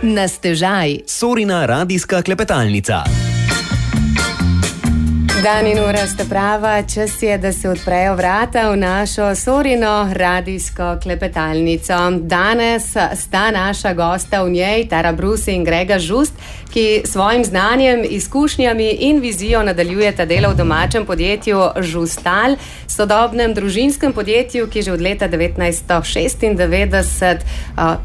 Na stežaj. Sorina radijska klepetalnica. Dan in ura sta prava, čas je, da se odprejo vrata v našo Sorino radijsko klepetalnico. Danes sta naša gosta v njej, Tara Brusi in Grega Žust, ki svojim znanjem, izkušnjami in vizijo nadaljujeta delo v domačem podjetju Žustal, sodobnem družinskem podjetju, ki že od leta 1996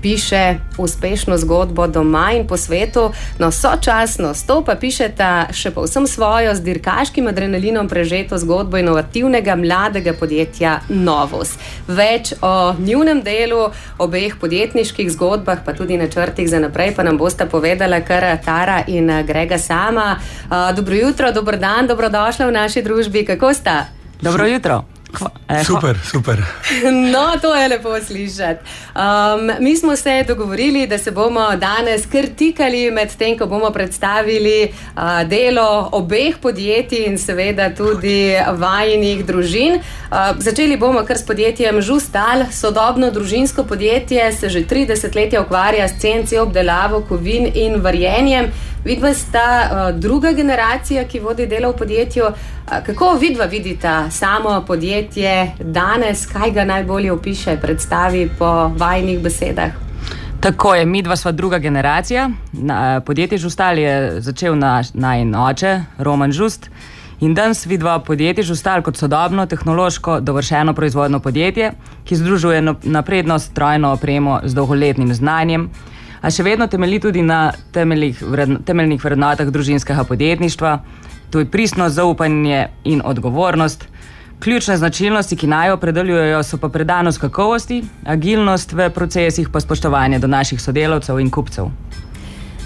piše uspešno zgodbo doma in po svetu. No, sočasno s to pa pišeta še povsem svojo z dirkaškim adrenalinom prežeto zgodbo inovativnega mladega podjetja Novus. Več o njunem delu, obeh podjetniških zgodbah, pa tudi načrtih za naprej, pa nam bosta povedala kar Tara in Grega sama. Dobro jutro, dober dan, dobrodošla v naši družbi. Kako sta? Dobro jutro. Super. No, to je lepo slišati. Mi smo se dogovorili, da se bomo danes kar tikali med tem, ko bomo predstavili delo obeh podjetij in seveda tudi vajinih družin. Začeli bomo kar s podjetjem Žustal. Sodobno družinsko podjetje se že 30 let ukvarja s CNC obdelavo kovin in varjenjem. Vidva sta druga generacija, ki vodi delo v podjetju. Kako vidva vidita samo podjetje danes? Kaj ga najbolje opiše, predstavi po vajinih besedah? Tako je, midva sva druga generacija. Podjetje Žustal je začel najin oče, Roman Žust. In danes vidva podjetje Žustal kot sodobno, tehnološko, dovršeno proizvodno podjetje, ki združuje napredno strojno opremo z dolgoletnim znanjem, a še vedno temelji tudi na temeljnih vrednotah družinskega podjetništva. To je pristnost, zaupanje in odgovornost. Ključne značilnosti, ki naj opredeljujejo, so pa predanost kakovosti, agilnost v procesih, pa spoštovanje do naših sodelavcev in kupcev.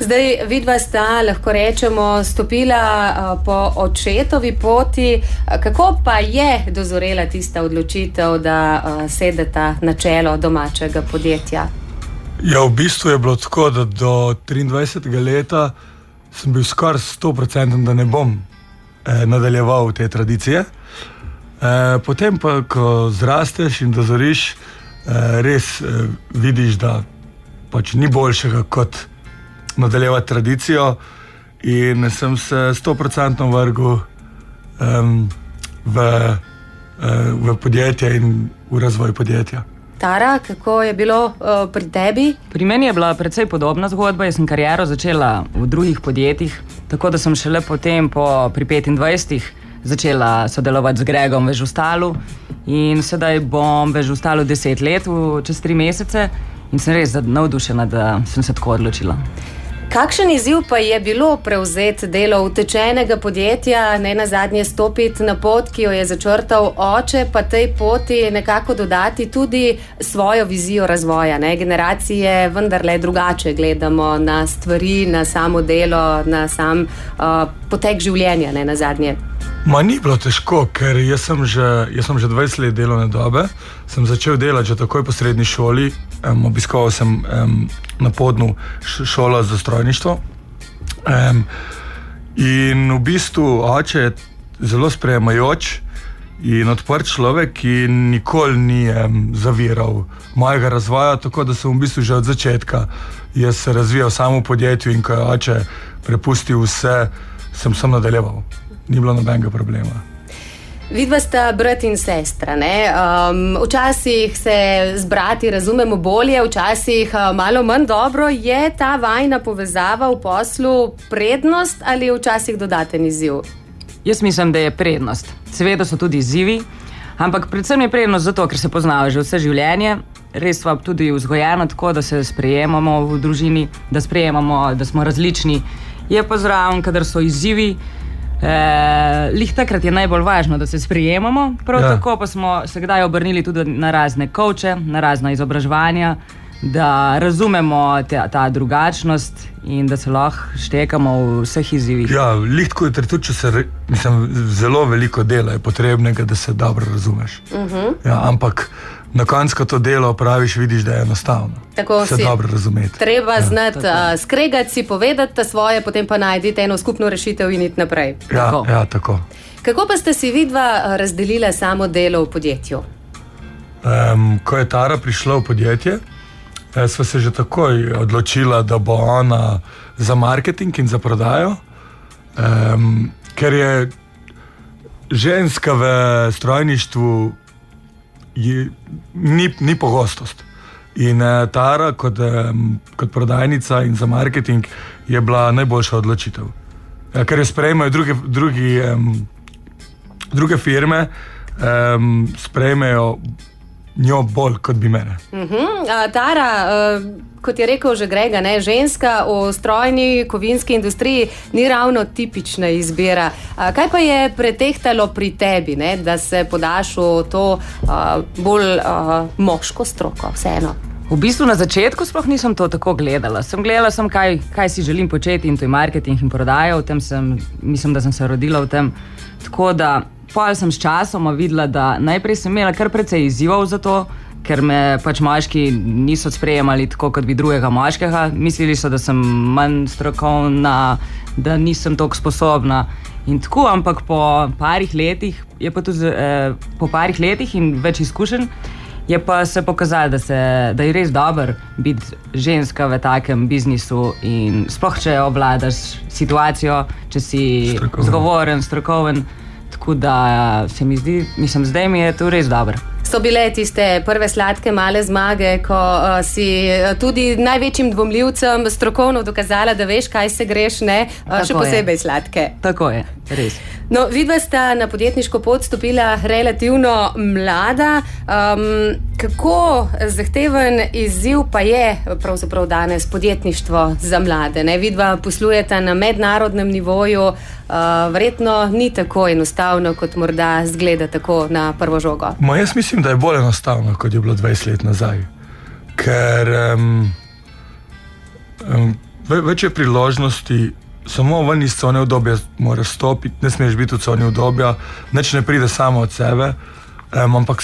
Zdaj, vidva sta, lahko rečemo, stopila po očetovi poti. Kako pa je dozorela tista odločitev, da sedeta na čelo domačega podjetja? Ja, v bistvu je bilo tako, da do 23. leta sem bil skoraj 100%, da ne bom nadaljeval te tradicije. Potem pa, ko zrasteš in dozoriš, res vidiš, da pač ni boljšega kot nadaljevati tradicijo, in sem se 100% vrgel v podjetje in v razvoj podjetja. Tara, kako je bilo pri tebi? Pri meni je bila precej podobna zgodba. Jaz sem kariero začela v drugih podjetjih, tako da sem šele potem pri 25 začela sodelovati z Gregom v Žustalu in sedaj bom v Žustalu 10 let, čez 3 mesece, in sem res navdušena, da sem se tako odločila. Kakšen izziv pa je bilo prevzeti delo utečenega podjetja, ne nazadnje stopiti na pot, ki jo je začrtal oče, pa tej poti nekako dodati tudi svojo vizijo razvoja, ne? Generacije vendarle drugače gledamo na stvari, na samo delo, na sam potek življenja, ne nazadnje. Ni bilo težko, ker jaz sem že 20 let delovne dobe, sem začel delati že takoj po srednji šoli, obiskoval sem na Podnu šolo za strojništvo, in v bistvu oče je zelo sprejemajoč in odprt človek, ki nikoli ni zaviral mojega razvoja, tako da sem v bistvu že od začetka jaz se razvijal samo v podjetju, in ko je oče prepustil vse, sem nadaljeval. Ni bilo nobenega problema. Vidva sta brat in sestra, ne? Včasih se z brati razumemo bolje, včasih malo manj dobro. Je ta vajna povezava v poslu prednost ali je včasih dodaten izziv? Jaz mislim, da je prednost. Seveda so tudi izzivi, ampak predvsem je prednost zato, ker se poznava že vse življenje. Res sva tudi vzgojena tako, da se sprejemamo v družini, da sprejemamo, da smo različni. Je pa zraven, kadar so izzivi, lih takrat je najbolj važno, da se sprejemamo. Prav tako pa smo se kdaj obrnili tudi na razne coache, na razna izobraževanja, da razumemo ta drugačnost in da se lahko štekamo v vseh izzivih. Ja, lih tako je tudi, če zelo veliko dela je potrebnega, da se dobro razumeš. Ja, ampak na koncu, ko to delo opraviš, vidiš, da je enostavno. Tako se dobro razumeti. Treba znati skregati si, povedati svoje, potem pa najdite eno skupno rešitev in iti naprej. Ja, tako. Kako pa ste si vidva razdelila samo delo v podjetju? Ko je Tara prišla v podjetje, sva se že takoj odločila, da bo ona za marketing in za prodajo, ker je ženska v strojništvu ni pogostost. In Tara kot prodajnica in za marketing je bila najboljša odločitev. Ker jo sprejmejo druge firme, sprejmejo njo bolj kot bi mene. Tara, kot je rekel že Grega, ne, ženska v strojni kovinski industriji ni ravno tipična izbira. Kaj pa je pretehtalo pri tebi, ne, da se podaš v to bolj moško stroko, vseeno? V bistvu na začetku sploh nisem to tako gledala. Gledala sem, kaj si želim početi, in to je marketing in prodaja. Mislim, da sem se rodila v tem. Tako da pol sem s časoma videla, da najprej sem imela kar precej izzivov za to, ker me pač moški niso sprejemali tako, kot bi drugega moškega. Mislili so, da sem manj strokovna, da nisem toliko sposobna in tako, ampak po parih letih in več izkušenj je pa se pokazalo, da je res dobro biti ženska v takem biznisu in sploh, če obvladaš situacijo, če si zgovoren, strokoven. Tako da se mi zdi, zdaj mi je to res dobro. So bile tiste prve sladke male zmage, ko si tudi največjim dvomljivcem strokovno dokazala, da veš, kaj se greš, ne? Še posebej sladke. Tako je, res. No, vidva sta na podjetniško pot stopila relativno mlada. Kako zahteven izziv pa je pravzaprav danes podjetništvo za mlade? Ne? Vidva poslujeta na mednarodnem nivoju, verjetno ni tako enostavno, kot morda zgleda tako na prvo žogo. Jaz mislim, da je bolj enostavno, kot je bilo 20 let nazaj. Ker več je priložnosti, samo ven iz cone udobja moraš stopiti, ne smeš biti v coni udobja, nič ne pride samo od sebe, ampak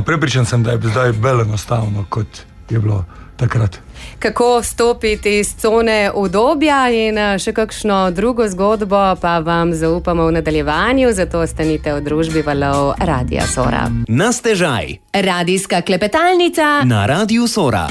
prepričan sem, da je zdaj bolj enostavno, kot je bilo takrat. Kako stopiti iz cone udobja in še kakšno drugo zgodbo pa vam zaupamo v nadaljevanju, zato ostanite v družbi valov Radia Sora. Na stežaj. Radijska klepetalnica Na Radiu Sora.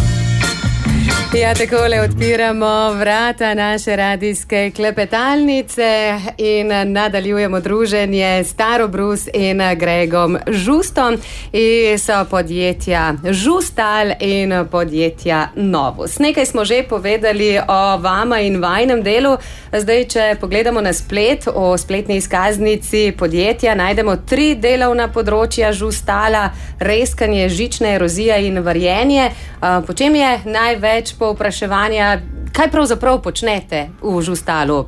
Ja, takole odpiramo vrata naše radijske klepetalnice in nadaljujemo druženje s Taro Brus in Gregom Žustom iz podjetja Žustal in podjetja Novus. Nekaj smo že povedali o vama in vajnem delu. Zdaj, če pogledamo na splet, o spletni izkaznici podjetja najdemo 3 delovna področja Žustala: reskanje, žična erozija in varjenje. Po čem je največ povpraševanja? Kaj pravzaprav počnete v Žustalu?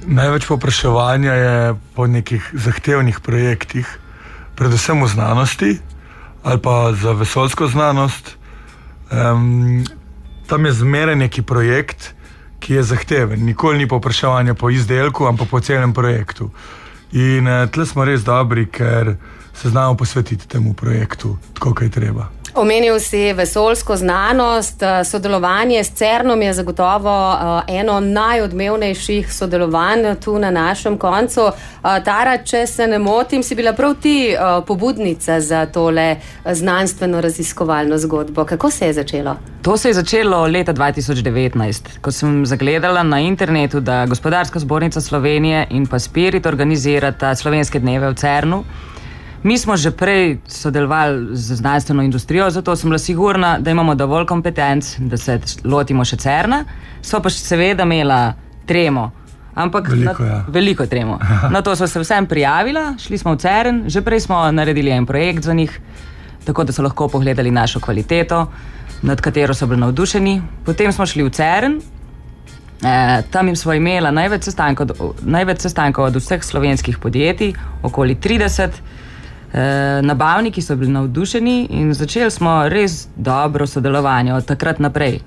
Največ povpraševanja je po nekih zahtevnih projektih, predvsem v znanosti ali pa za vesoljsko znanost. Tam je zmeraj neki projekt, ki je zahteven. Nikoli ni povpraševanja po izdelku, ampak po celem projektu. In tle smo res dobri, ker se znamo posvetiti temu projektu tako, kaj treba. Omenil si vesoljsko znanost, sodelovanje s CERN-om je zagotovo eno najodmevnejših sodelovanj tu na našem koncu. Tara, če se ne motim, si bila prav ti pobudnica za tole znanstveno raziskovalno zgodbo. Kako se je začelo? To se je začelo leta 2019, ko sem zagledala na internetu, da Gospodarska zbornica Slovenije in pa Spirit organizirata slovenske dneve v CERN-u. Mi smo že prej sodelovali z znanstveno industrijo, zato sem bila sigurna, da imamo dovolj kompetenc, da se lotimo še CERN-a. So pa seveda imela tremo. Veliko tremo. Na to so se vsem prijavila, šli smo v CERN, že prej smo naredili en projekt za njih, tako da so lahko pogledali našo kvaliteto, nad katero so bili navdušeni. Potem smo šli v CERN, tam jim smo imela največ sestankov od vseh slovenskih podjetij, okoli 30. Nabavniki so bili navdušeni in začeli smo res dobro sodelovanje od takrat naprej.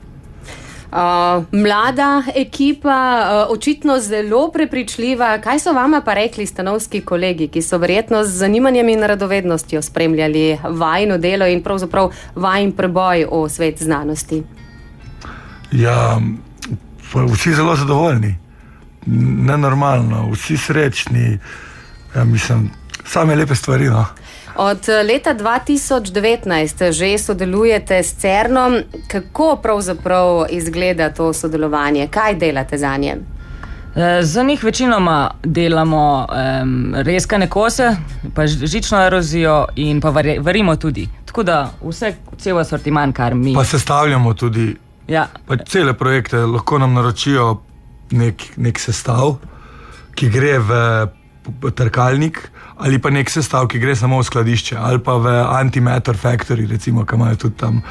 Mlada ekipa, očitno zelo prepričljiva. Kaj so vama pa rekli stanovski kolegi, ki so verjetno z zanimanjem in radovednostjo spremljali vajino delo in pravzaprav vajin preboj v svet znanosti? Ja, vsi zelo zadovoljni. Nenormalno, vsi srečni. Ja, mislim, Same lepe stvari, no. Od leta 2019 že sodelujete s CERN-om. Kako pravzaprav izgleda to sodelovanje? Kaj delate za nje? Za njih večinoma delamo reskane kose, pa žično erozijo in pa varimo tudi. Tako da cel asortiman, kar mi... Pa sestavljamo tudi, pa cele projekte, lahko nam naročijo nek sestav, ki gre v trkalnik, ali pa nek sestav, ki gre samo v skladišče, ali pa v antimatter factory, recimo, ki imajo tudi tam.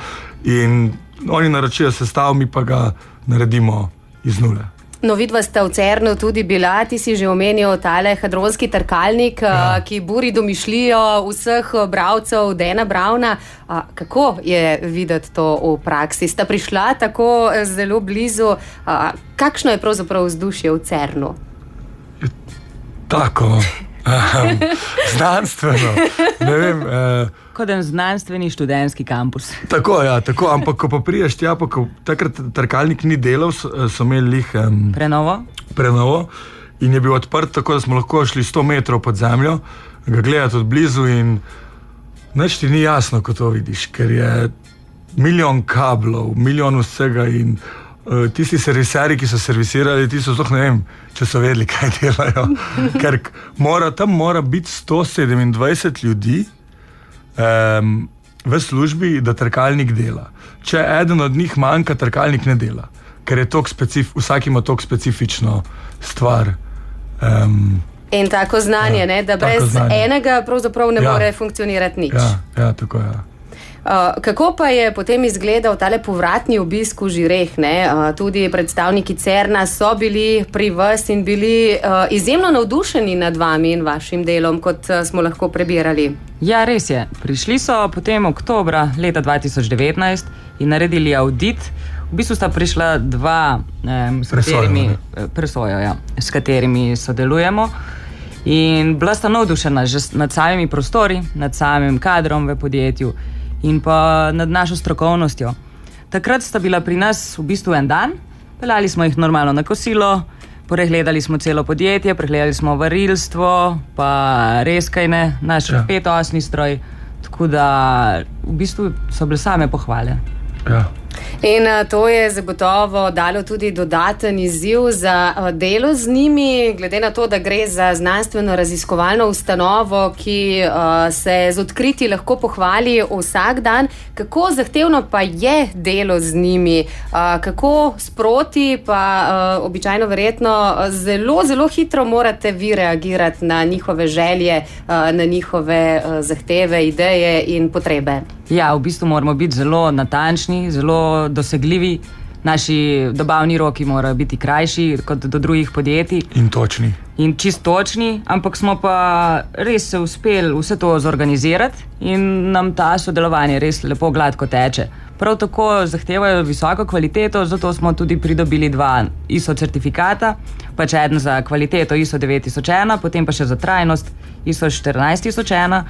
In oni naročijo sestav, mi pa ga naredimo iz nule. No, vidva sta v CERN-u tudi bila, ti si že omenil tale hadronski trkalnik, ki buri domišljijo vseh bralcev Dana Browna. Kako je videti to v praksi? Sta prišla tako zelo blizu? Kakšno je pravzaprav vzdušje v CERN-u? Tako, znanstveno, ne vem. Kot en znanstveni študentski kampus. Tako, ampak ko pa priješ tja, pa ko takrat trkalnik ni delal, so imeli prenovo in je bil odprt, tako da smo lahko šli 100 metrov pod zemljo, ga gledati od blizu in nič ti ni jasno, ko to vidiš, ker je milijon kablov, milijon vsega in tisti serviseri, ki so servisirali, ti so ne vem, če so vedeli, kaj delajo, ker tam mora biti 127 ljudi v službi, da trkalnik dela. Če eden od njih manjka, trkalnik ne dela, ker je vsak ima toliko specifično stvar. In tako znanje, da brez enega pravzaprav ne more funkcionirati nič. Ja, tako je. Kako pa je potem izgledal tale povratni obisk v Žireh? Tudi predstavniki CERN-a so bili pri vas in bili izjemno navdušeni nad vami in vašim delom, kot smo lahko prebirali. Ja, res je. Prišli so potem oktobra leta 2019 in naredili audit. V bistvu sta prišla dva s katerimi sodelujemo. In bila sta navdušena že nad samimi prostori, nad samim kadrom v podjetju in pa nad našo strokovnostjo. Takrat sta bila pri nas v bistvu en dan, peljali smo jih normalno na kosilo, pregledali smo celo podjetje, pregledali smo varilstvo, pa reskajne, naš 5-osni stroj, tako da v bistvu so bile same pohvale. Ja. In to je zagotovo dalo tudi dodaten izziv za delo z njimi, glede na to, da gre za znanstveno raziskovalno ustanovo, ki se z odkriti lahko pohvali vsak dan. Kako zahtevno pa je delo z njimi? Kako sproti, pa običajno verjetno zelo, zelo hitro morate vi reagirati na njihove želje, na njihove zahteve, ideje in potrebe? Ja, v bistvu moramo biti zelo natančni, zelo dosegljivi. Naši dobavni roki morajo biti krajši kot do drugih podjetij. In točni. In čist točni, ampak smo pa res se uspeli vse to zorganizirati in nam ta sodelovanje res lepo gladko teče. Prav tako zahtevajo visoko kvaliteto, zato smo tudi pridobili 2 ISO certifikata, pač eden za kvaliteto ISO 9001, potem pa še za trajnost ISO 14001.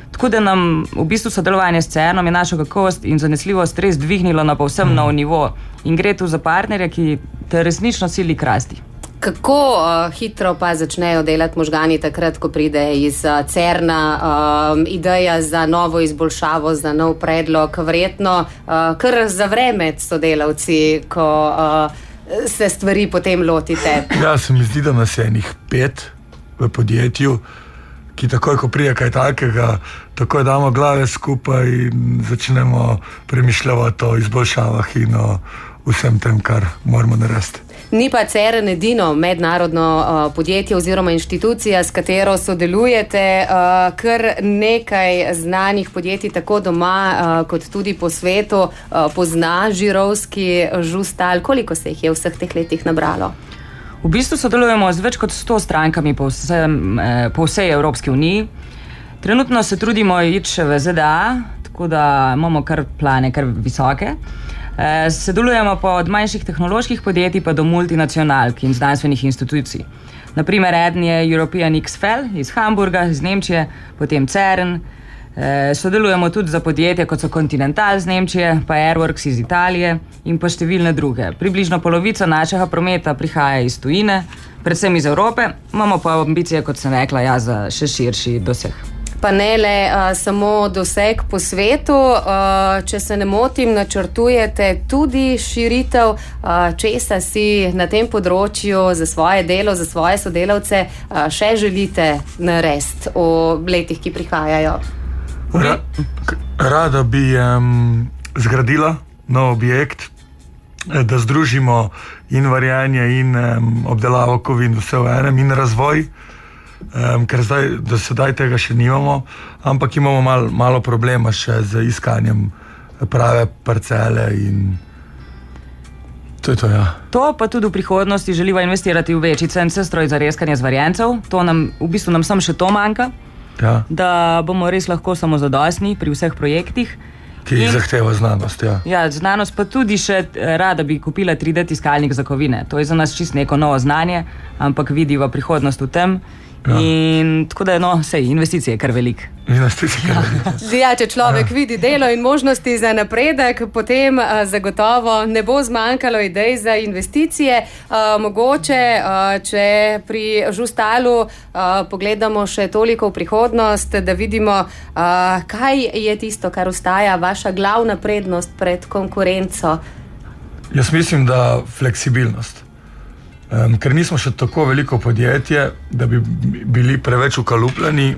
Tako da nam v bistvu sodelovanje s CERN-om je našo kakovost in zanesljivost res dvignilo na povsem nov nivo. In gre tu za partnerje, ki te resnično sili k rasti. Kako hitro pa začnejo delati možgani takrat, ko pride iz CERN-a ideja za novo izboljšavo, za nov predlog? Verjetno kar zavre med sodelavci, ko se stvari potem lotite. Ja, se mi zdi, da nas je enih 5 v podjetju, ki takoj, ko prije kaj takega, takoj damo glave skupaj in začnemo premišljati o izboljšavah in o vsem tem, kar moramo narediti. Ni pa CERN edino mednarodno podjetje oziroma inštitucija, s katero sodelujete. Kar nekaj znanih podjetij tako doma kot tudi po svetu pozna žirovski žustal. Koliko se jih je v vseh teh letih nabralo? V bistvu sodelujemo z več kot 100 strankami po vsej Evropski uniji. Trenutno se trudimo iti še v ZDA, tako da imamo plane kar visoke. Sodelujemo pa od manjših tehnoloških podjetij pa do multinacionalk in znanstvenih institucij. Naprimer, eden je European XFEL iz Hamburga, iz Nemčije, potem CERN. Sodelujemo tudi za podjetje, kot so Continental iz Nemčije, pa Airworks iz Italije in pa številne druge. Približno polovica našega prometa prihaja iz tujine, predvsem iz Evrope, imamo pa ambicije, kot sem rekla, ja, za še širši doseg. Pa ne le samo doseg po svetu, če se ne motim, načrtujete tudi širitev, česa si na tem področju za svoje delo, za svoje sodelavce še želite narediti v letih, ki prihajajo? Rada bi zgradila nov objekt, da združimo in varjenje in obdelavo kovin vse v enem in razvoj. Ker do sedaj tega še nimamo, ampak imamo malo problema še z iskanjem prave parcele in to je to, ja. To pa tudi v prihodnosti želiva investirati v večji CNC stroj za reskanje zvarjencev. To nam samo še to manjka, Ja. Da bomo res lahko samozadostni pri vseh projektih. Ki jih zahteva znanost, ja. Ja, znanost pa tudi še rada bi kupila 3D tiskalnik za kovine. To je za nas čisto neko novo znanje, ampak vidiva prihodnost v tem. Ja. In tako da investicije je kar veliko. Ja, če človek vidi delo in možnosti za napredek, potem zagotovo ne bo zmanjkalo idej za investicije. Mogoče, če pri Žustalu pogledamo še toliko v prihodnost, da vidimo, kaj je tisto, kar ostaja vaša glavna prednost pred konkurenco. Jaz mislim, da fleksibilnost. Ker nismo še tako veliko podjetje, da bi bili preveč ukalupljeni,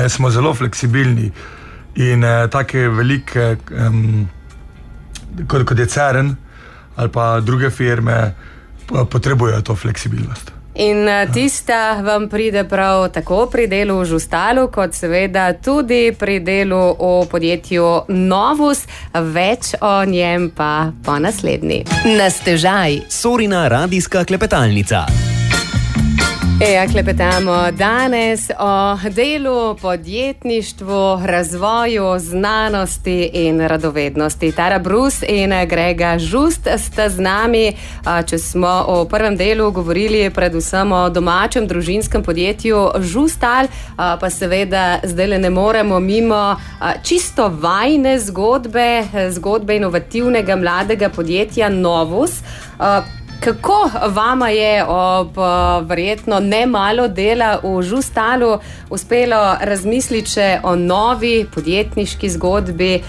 smo zelo fleksibilni in take velike, kot je CERN ali pa druge firme, potrebujejo to fleksibilnost. In tista vam pride prav tako pri delu v Žustalu, kot seveda tudi pri delu v podjetju Novus. Več o njem pa po naslednji. Na stežaj. Sorina radijska klepetalnica. Klepetamo danes o delu, podjetništvu, razvoju, znanosti in radovednosti. Tara Brus in Grega Žust sta z nami. Če smo v prvem delu govorili predvsem o domačem družinskem podjetju Žustal, pa seveda zdaj ne moremo mimo čisto vajne zgodbe inovativnega mladega podjetja Novus. Kako vama je ob verjetno ne malo dela v Žustalu uspelo razmisliti še o novi podjetniški zgodbi,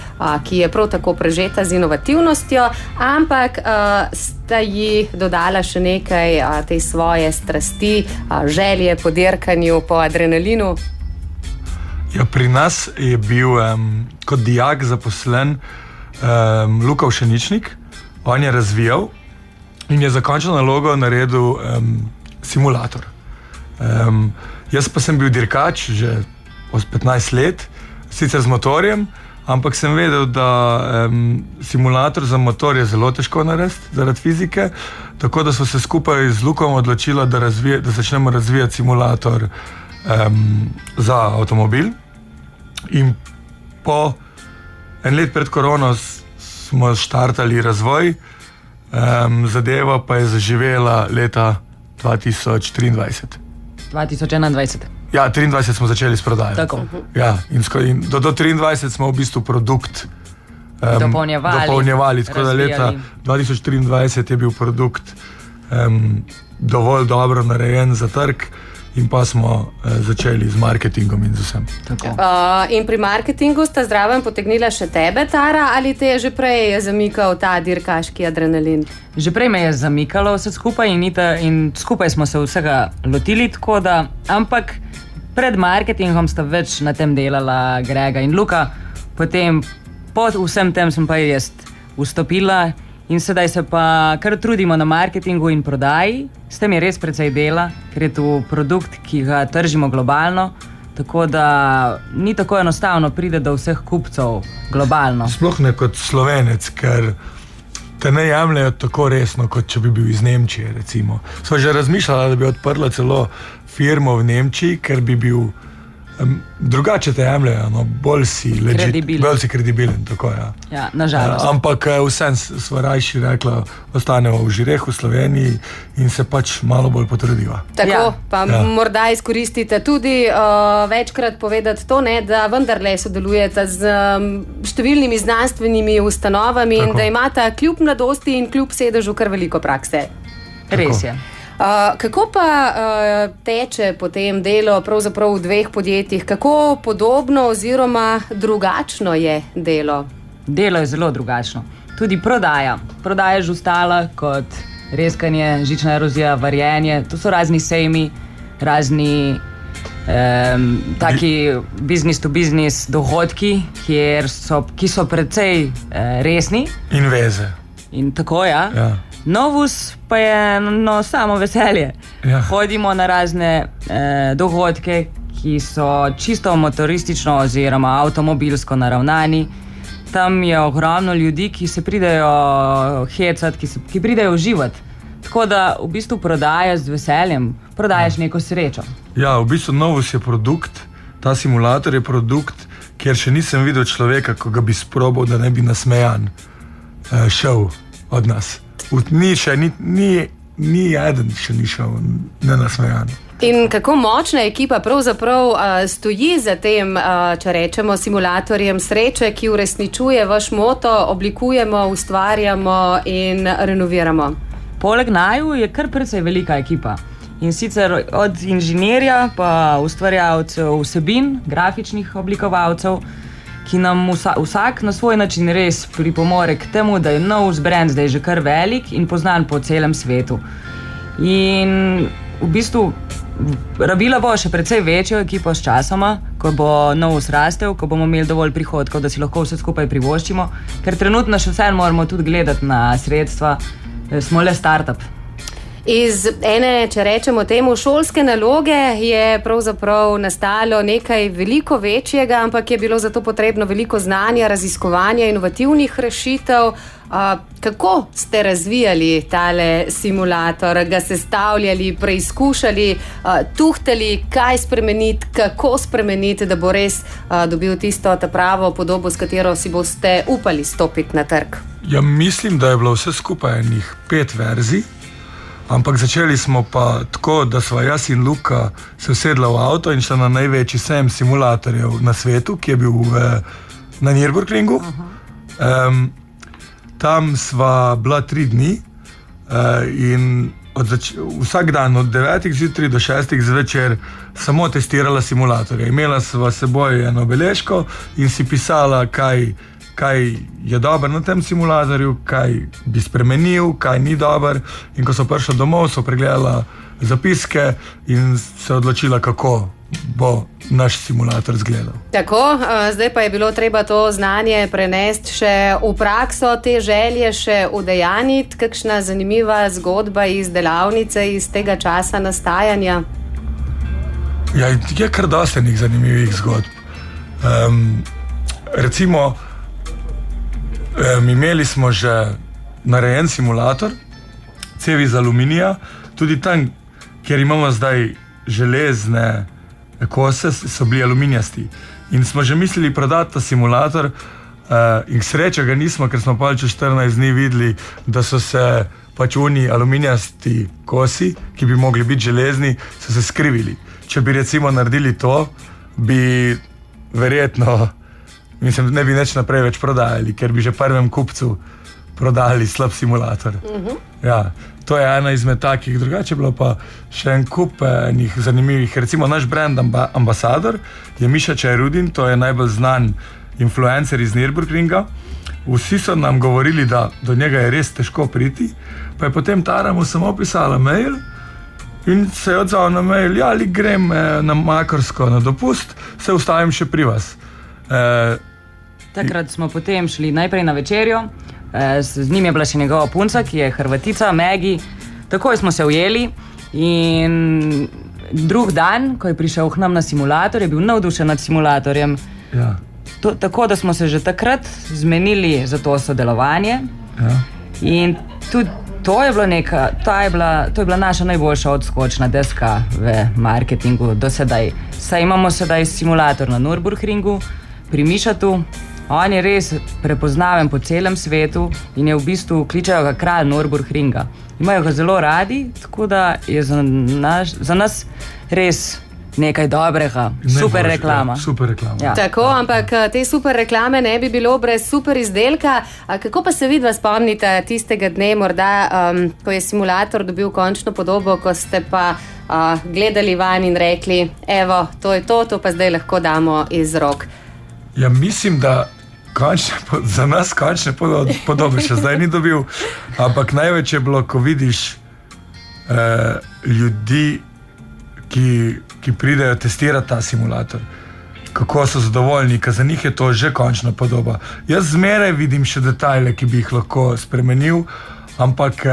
ki je prav tako prežeta z inovativnostjo, ampak sta ji dodala še nekaj te svoje strasti, želje po dirkanju, po adrenalinu? Ja, pri nas je bil kot dijak zaposlen Luka Všeničnik, on je razvijal in je za končno nalogo naredil simulator. Jaz pa sem bil dirkač že 15 let, sicer z motorjem, ampak sem vedel, da simulator za motor je zelo težko narediti zaradi fizike, tako da smo se skupaj z Lukom odločili, da začnemo razvijati simulator za avtomobil. In po en let pred korono smo štartali razvoj, zadeva pa je zaživela leta 2023. 2021. Ja, 23 smo začeli s prodajo. Tako. Ja, in do 23 smo v bistvu produkt dopolnjevali, tako da leta 2023 je bil produkt dovolj dobro narejen za trg. In pa smo začeli z marketingom in z vsem. In pri marketingu sta zraven potegnila še tebe, Tara, ali te je že prej zamikal ta dirkaški adrenalin? Že prej me je zamikalo vse skupaj in skupaj smo se vsega lotili, tako da, ampak pred marketingom sta več na tem delala Grega in Luka, potem po vsem tem sem pa jaz vstopila. In sedaj se pa kar trudimo na marketingu in prodaji. S tem je res precej dela, ker je to produkt, ki ga tržimo globalno, tako da ni tako enostavno pride do vseh kupcev globalno. Sploh ne kot Slovenec, ker te ne jemljajo tako resno, kot če bi bil iz Nemčije, recimo. Sva že razmišljala, da bi odprla celo firmo v Nemčiji, ker bi bil drugače te jemljajo, bolj si kredibilen, tako je. Ja, nažalost. Ampak vsem sva rajši rekla, ostanemo v Žireh v Sloveniji in se pač malo bolj potrudiva. Tako, pa morda izkoristite tudi večkrat povedati to, da vendarle sodelujete z številnimi znanstvenimi ustanovami in da imata kljub mladosti in kljub sedežu kar veliko prakse. Res je. Kako pa teče potem delo pravzaprav v dveh podjetjih? Kako podobno oziroma drugačno je delo? Delo je zelo drugačno. Tudi prodaja. Prodaja žustala kot rezkanje, žična erozija, varjenje. To so razni sejmi, razni taki business to business dohodki, ki so precej resni. In veze. In tako, ja. Novus pa je samo veselje. Ja. Hodimo na razne dogodke, ki so čisto motoristično oziroma avtomobilsko naravnani. Tam je ogromno ljudi, ki se pridejo hecati, ki pridejo uživati. Tako da v bistvu prodajaš z veseljem, prodajaš neko srečo. Ja, v bistvu Novus je produkt, ta simulator je produkt, kjer še nisem videl človeka, ko ga bi sprobal, da ne bi nasmejan šel od nas. Ni eden še ni šel nenasmejan. In kako močna ekipa pravzaprav stoji za tem, če rečemo, simulatorjem sreče, ki uresničuje vaš moto, oblikujemo, ustvarjamo in renoviramo? Poleg naju je kar precej velika ekipa. In sicer od inženirja pa ustvarjalcev vsebin, grafičnih oblikovalcev, ki nam vsak na svoj način res pripomore k temu, da je Novus brand zdaj že kar velik in poznan po celem svetu. In v bistvu rabila bo še precej večjo ekipo s časoma, ko bo Novus rastel, ko bomo imeli dovolj prihodkov, da si lahko vse skupaj privoščimo, ker trenutno še vseeno moramo tudi gledati na sredstva, smo le startup. Iz ene, če rečemo temu, šolske naloge je pravzaprav nastalo nekaj veliko večjega, ampak je bilo zato potrebno veliko znanja, raziskovanja, inovativnih rešitev. Kako ste razvijali tale simulator, ga sestavljali, preizkušali, tuhtali, kaj spremeniti, kako spremeniti, da bo res dobil ta pravo podobo, s katero si boste upali stopiti na trg? Ja, mislim, da je bilo vse skupaj enih 5 verzij. Ampak začeli smo pa tako, da sva jaz in Luka se usedla v avto in šla na največji sejem simulatorjev na svetu, ki je bil na Nürburgringu. Tam sva bila 3 dni in vsak dan od 9 zjutraj do 6 zvečer samo testirala simulatorje. Imela sva seboj eno beležko in si pisala, kaj je dobro na tem simulatorju, kaj bi spremenil, kaj ni dobro. In ko so prišla domov, so pregledala zapiske in se odločila, kako bo naš simulator izgledal. Tako, zdaj pa je bilo treba to znanje prenesti še v prakso, te želje še udejaniti. Kakšna zanimiva zgodba iz delavnice, iz tega časa nastajanja? Ja, je kar dosti enih zanimivih zgodb. Recimo, imeli smo že narejen simulator, cevi iz aluminija, tudi tam, kjer imamo zdaj železne kose, so bili aluminijasti. In smo že mislili prodati ta simulator in srečo ga nismo, ker smo pa čez 14 dni videli, da so se pač oni aluminijasti kosi, ki bi mogli biti železni, so se skrivili. Če bi recimo naredili to, bi verjetno ne bi nič naprej več prodajali, ker bi že prvem kupcu prodali slab simulator. Ja, to je ena izmed takih, drugače je bilo pa še en kup zanimivih. Recimo naš brand ambasador je Miša Čajrudin, to je najbolj znan influencer iz Nürburgringa. Vsi so nam govorili, da do njega je res težko priti, pa je potem Tara mu samo pisala mail in se je odzval na mail, ja, ali grem na Makarsko na dopust, se ustavim še pri vas. Takrat smo potem šli najprej na večerjo, z njim je bila še njegova punca, ki je Hrvatica, Megi. Takoj smo se ujeli in drug dan, ko je prišel k nam na simulator, je bil navdušen nad simulatorjem. Ja. Tako da smo se že takrat zmenili za to sodelovanje. Ja. In tudi to je bila naša najboljša odskočna deska v marketingu do sedaj. Saj imamo sedaj simulator na Nürburgringu, pri Mišatu. On je res prepoznaven po celem svetu in je v bistvu, kličejo ga kralj Nürburgringa. Imajo ga zelo radi, tako da je za nas res nekaj dobrega, super reklama. Super reklama. Ja. Tako, ampak te super reklame ne bi bilo brez super izdelka. Kako pa se vidva spomnite tistega dne, morda, ko je simulator dobil končno podobo, ko ste pa gledali van in rekli, evo, to je to pa zdaj lahko damo iz rok? Ja, mislim, da za nas končne podobe še zdaj ni dobil, ampak največ je bilo, ko vidiš ljudi, ki pridejo testirati ta simulator, kako so zadovoljni, ker za njih je to že končna podoba. Jaz zmeraj vidim še detajle, ki bi jih lahko spremenil, ampak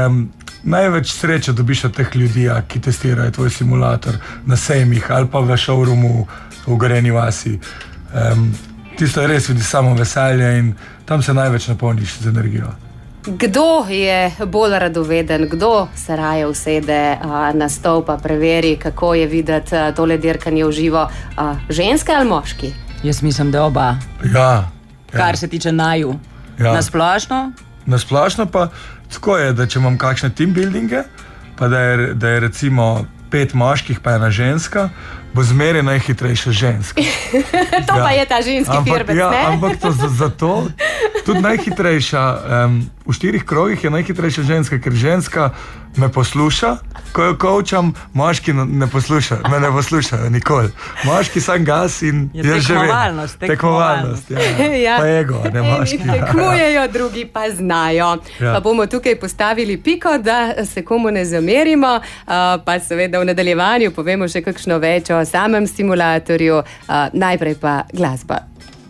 največ sreče dobiš od teh ljudi, ki testirajo tvoj simulator na sejmih ali pa v showroomu v Gorenji vasi. Tisto je res, vidiš samo veselje in tam se največ napolniš z energijo. Kdo je bolj radoveden, kdo se raje usede na stol pa preveri, kako je videti tole dirkanje v živo, ženske ali moški? Jaz mislim, da oba. Ja. Kar se tiče naju. Ja. Na splošno? Na splošno pa tako je, da če imam kakšne team buildinge, pa da je recimo 5 moških pa ena ženska, bo zmeraj najhitrejša ženska. To pa je ta ženski firbec, ne? Ampak to zato tudi najhitrejša, v 4 krogih je najhitrejša ženska, ker ženska me posluša, ko jo coacham, moški me ne poslušajo nikoli. Moški sam gas in je že tekmovalnost. Ja. Pa ego, ne moški. Tekmujejo, drugi pa znajo. Ja. Pa bomo tukaj postavili piko, da se komu ne zamerimo, pa seveda v nadaljevanju povemo še kakšno več o samem simulatorju, najprej pa glasba.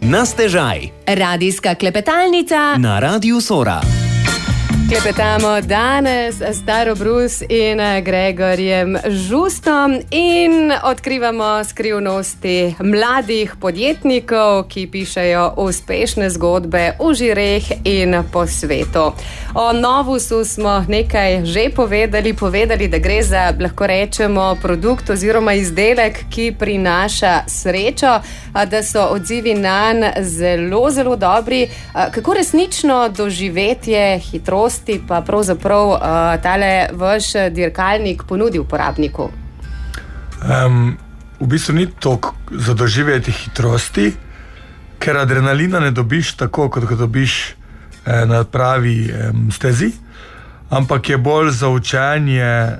Na stežaj. Radijska klepetalnica Na Radiu Sora. Klepetamo danes s Taro Brus in Gregorjem Žustom in odkrivamo skrivnosti mladih podjetnikov, ki pišejo uspešne zgodbe v žireh in po svetu. O Novusu smo nekaj že povedali, da gre za, lahko rečemo, produkt oziroma izdelek, ki prinaša srečo, da so odzivi nanj zelo, zelo dobri. Kako resnično doživetje hitrosti pa pravzaprav tale vaš dirkalnik ponudi uporabniku? V bistvu ni toliko za doživeti hitrosti, ker adrenalina ne dobiš tako, kot ga dobiš na pravi stezi, ampak je bolj za učenje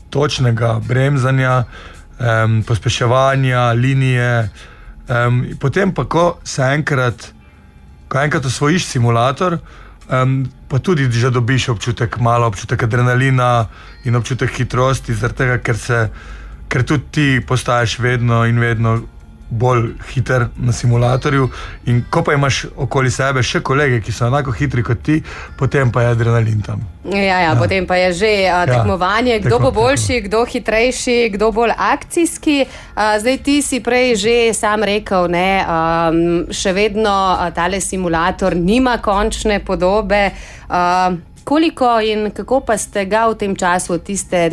točnega bremzanja, pospeševanja, linije. Potem pa, ko enkrat osvojiš simulator, pa tudi že dobiš malo občutek adrenalina in občutek hitrosti, zaradi tega, ker tudi ti postaješ vedno in vedno bolj hiter na simulatorju, in ko pa imaš okoli sebe še kolege, ki so enako hitri kot ti, potem pa je adrenalin tam. Ja. Potem pa je že tekmovanje, kdo bo boljši, kdo hitrejši, kdo bolj akcijski. Zdaj ti si prej že sam rekel, še vedno tale simulator nima končne podobe. Koliko in kako pa ste ga v tem času od tiste,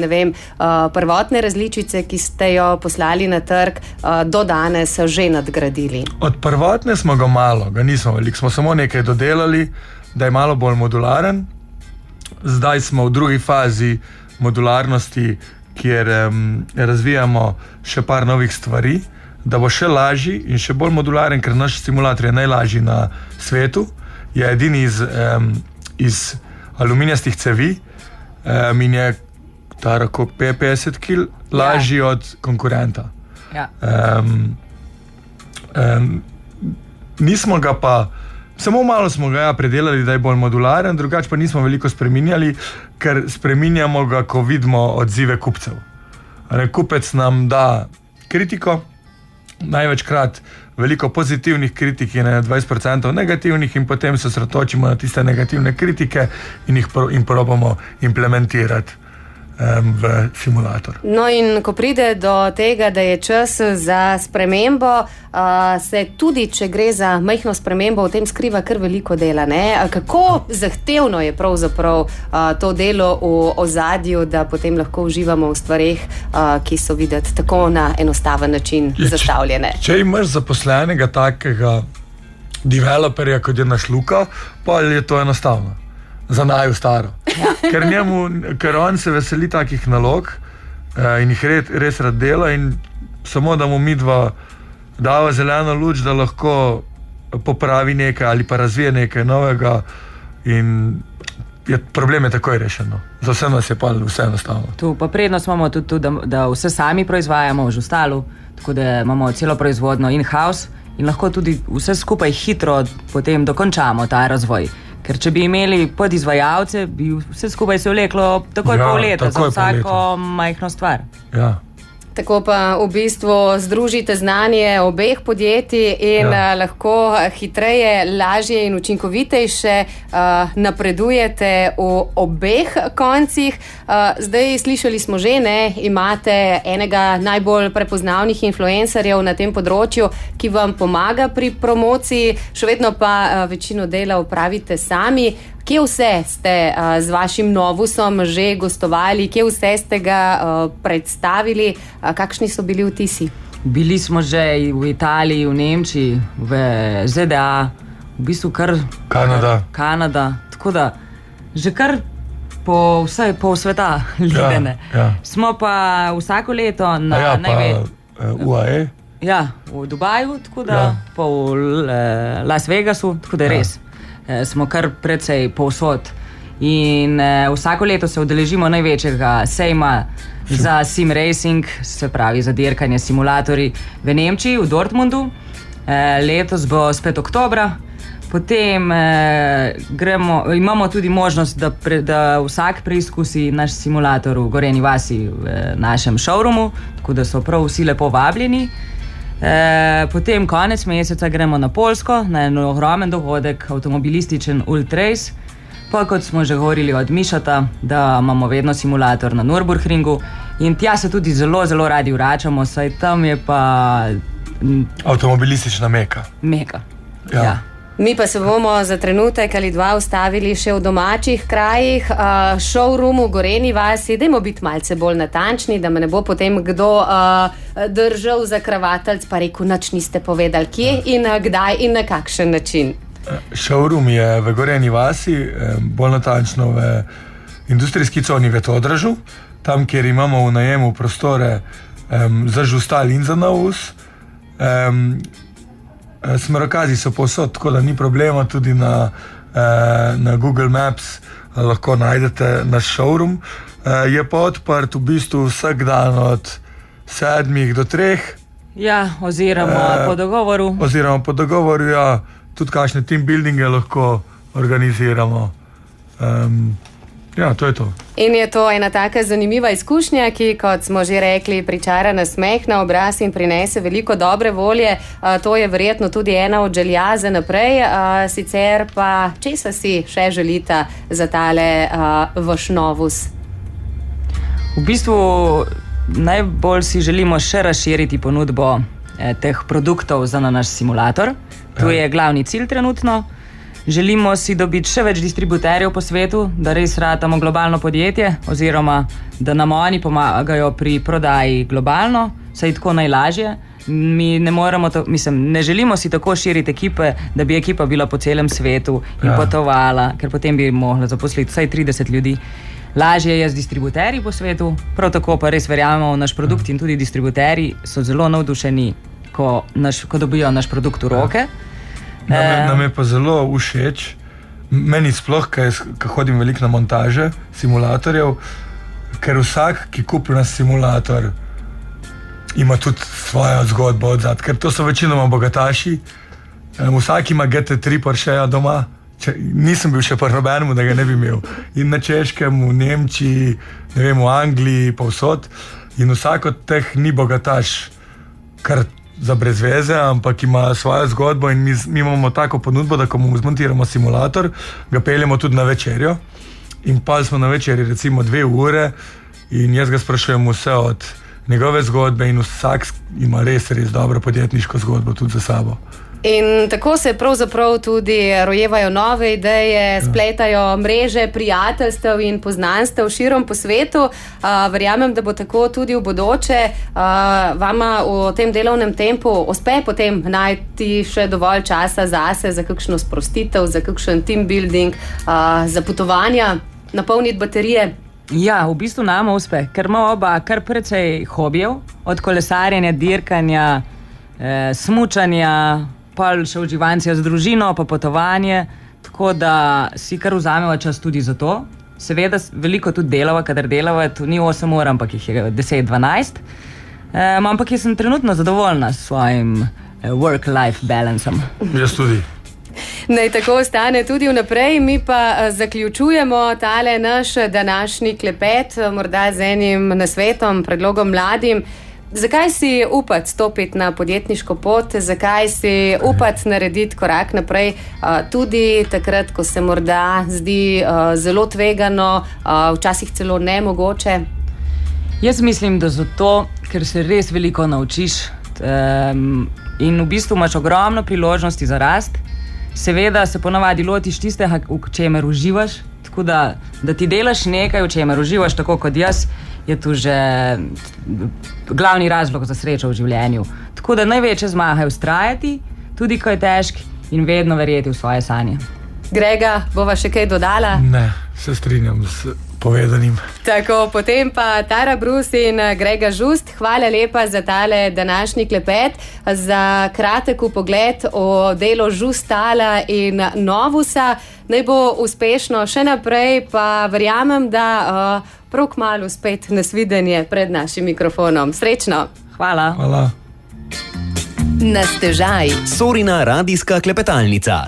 prvotne različice, ki ste jo poslali na trg, do danes že nadgradili? Od prvotne smo ga malo, ga nismo veliko, smo samo nekaj dodelali, da je malo bolj modularen. Zdaj smo v drugi fazi modularnosti, kjer razvijamo še par novih stvari, da bo še lažji in še bolj modularen, ker naš simulator je najlažji na svetu, je edini iz aluminijastih cevi in je tako 50 kg lažji od konkurenta. Ja. Nismo ga pa, samo malo smo ga predelali, da je bolj modularen, drugače pa nismo veliko spreminjali, ker spreminjamo ga, ko vidimo odzive kupcev. Kupec nam da kritiko, največkrat veliko pozitivnih kritik in 20% negativnih, in potem se osredotočimo na tiste negativne kritike in jih probamo implementirati v simulator. No, in ko pride do tega, da je čas za spremembo, se tudi, če gre za majhno spremembo, v tem skriva kar veliko dela, ne? Kako zahtevno je pravzaprav to delo v ozadju, da potem lahko uživamo v stvareh, ki so videti tako na enostaven način zastavljene? Če imaš zaposlenega takega developerja, kot je naš Luka, pa je to enostavno. Za naju staro. Ja. Ker on se veseli takih nalog in jih res rad dela, in samo da mu midva dava zeleno luč, da lahko popravi nekaj ali pa razvije nekaj novega in problem je takoj rešeno. Za vse nas je pa vse enostavno. Tu pa prednost imamo tudi, da vse sami proizvajamo v Žustalu, tako da imamo celo proizvodno in-house in lahko tudi vse skupaj hitro potem dokončamo ta razvoj. Ker če bi imeli podizvajalce, bi vse skupaj se vleklo takoj pol leta za vsako majhno stvar. Ja. Tako pa v bistvu združite znanje obeh podjetij in lahko hitreje, lažje in učinkovitejše napredujete v obeh koncih. Zdaj slišali smo že, imate enega najbolj prepoznavnih influencerjev na tem področju, ki vam pomaga pri promociji, še vedno pa večino dela opravite sami. Kje vse ste z vašim Novusom že gostovali, kje vse ste ga predstavili, kakšni so bili vtisi? Bili smo že v Italiji, v Nemčiji, v ZDA, v bistvu kar Kanada, tako da že kar po sveta lidene. Smo pa vsako leto na UAE. Ja, v Dubaju, tako da pa v Las Vegasu, tako da res. Smo kar precej povsod in vsako leto se udeležimo največjega sejma za sim racing, se pravi za dirkanje simulatorji v Nemčiji, v Dortmundu. Letos bo spet oktobra. Potem imamo tudi možnost, da vsak preizkusi naš simulator v Gorenji vasi v našem showroomu, tako da so prav vsi lepo vabljeni. Potem konec meseca gremo na Poljsko, na en ogromen dogodek, avtomobilističen Ultrace. Pa kot smo že govorili od Mišata, da imamo vedno simulator na Nürburgringu in tja se tudi zelo, zelo radi vračamo, saj tam je pa avtomobilistična meka. Ja. Mi pa se bomo za trenutek ali dva ustavili še v domačih krajih, showroomu v Gorenji vasi. Dajmo biti malce bolj natančni, da me ne bo potem kdo držal za kravatalc pa rekel, nič niste povedali, kje in kdaj in na kakšen način. Showroom je v Gorenji vasi, bolj natančno v industrijski coni v Todražu, tam, kjer imamo v najemu prostore za Žustal in za Novus. Smerokazi so povsod, tako da ni problema, tudi na Google Maps lahko najdete naš showroom. Je pa odprt v bistvu vsak dan od 7 do 3. Ja, oziroma po dogovoru, ja, tudi kakšne team buildinge lahko organiziramo. Ja, to je to. In je to ena taka zanimiva izkušnja, ki, kot smo že rekli, pričara nasmeh na obraz in prinese veliko dobre volje. To je verjetno tudi ena od želja za naprej. Sicer pa, česa si še želite za tale vaš Novus? V bistvu najbolj si želimo še razširiti ponudbo teh produktov za naš simulator. To je glavni cilj trenutno. Želimo si dobiti še več distributerjev po svetu, da res ratamo globalno podjetje, oziroma da nam oni pomagajo pri prodaji globalno, saj je tako najlažje. Mi ne želimo si tako širiti ekipe, da bi ekipa bila po celem svetu in potovala, ker potem bi mogla zaposliti vsaj 30 ljudi. Lažje je z distributerji po svetu, prav tako pa res verjamemo v naš produkt in tudi distributerji so zelo navdušeni, ko dobijo naš produkt v roke. Nam je pa zelo všeč, meni sploh, ko hodim veliko na montaže simulatorjev, ker vsak, ki kupi nas simulator, ima tudi svojo zgodbo odzad, ker to so večinoma bogataši. Vsak ima GT3 Porscheja doma, nisem bil še pri nobenemu, da ga ne bi imel. In na Češkem, v Nemčiji, ne vem, v Angliji, povsod. In vsak od teh ni bogataš, kar za brez veze, ampak ima svojo zgodbo in mi imamo tako ponudbo, da ko mu zmontiramo simulator, ga peljemo tudi na večerjo in pa smo na večerji recimo 2 ure in jaz ga sprašujem vse od njegove zgodbe in vsak ima res dobro podjetniško zgodbo tudi za sabo. In tako se pravzaprav tudi rojevajo nove ideje, spletajo mreže prijateljstev in poznanstev širom po svetu. Verjamem, da bo tako tudi v bodoče. Vama v tem delovnem tempu uspe potem najti še dovolj časa zase, za kakšno sprostitev, za kakšen team building, za potovanja, napolniti baterije? Ja, v bistvu nama uspe, ker ima oba kar precej hobijev, od kolesarjenja, dirkanja, smučanja, pa še uživancija z družino, pa potovanje, tako da si kar vzameva čas tudi za to. Seveda veliko tudi delava, kadar delava, to ni 8 ur, ampak jih je 10-12. Ampak jaz sem trenutno zadovoljna s svojim work-life balanceom. Jaz tudi. Naj tako ostane tudi vnaprej, mi pa zaključujemo tale naš današnji klepet, morda z enim nasvetom, predlogom mladim. Zakaj si upati stopiti na podjetniško pot, zakaj si upati narediti korak naprej, tudi takrat, ko se morda zdi zelo tvegano, včasih celo nemogoče? Jaz mislim, da zato, ker se res veliko naučiš in v bistvu imaš ogromno priložnosti za rast. Seveda se ponavadi lotiš tistega, v čemer uživaš, tako da ti delaš nekaj, v čemer uživaš, tako kot jaz, je tu že glavni razlog za srečo v življenju. Tako da največje zmaga je vztrajati, tudi ko je težk, in vedno verjeti v svoje sanje. Grega, bova še kaj dodala? Ne, se strinjam s povedanim. Tako, potem pa Tara Brus in Grega Žust, hvala lepa za tale današnji klepet, za kratek pogled o delu Žustala in Novusa. Naj bo uspešno še naprej, pa verjamem, da prav kmalu spet nasvidenje pred našim mikrofonom. Srečno! Hvala. Hvala. Na stežaj. Sorina radijska klepetalnica.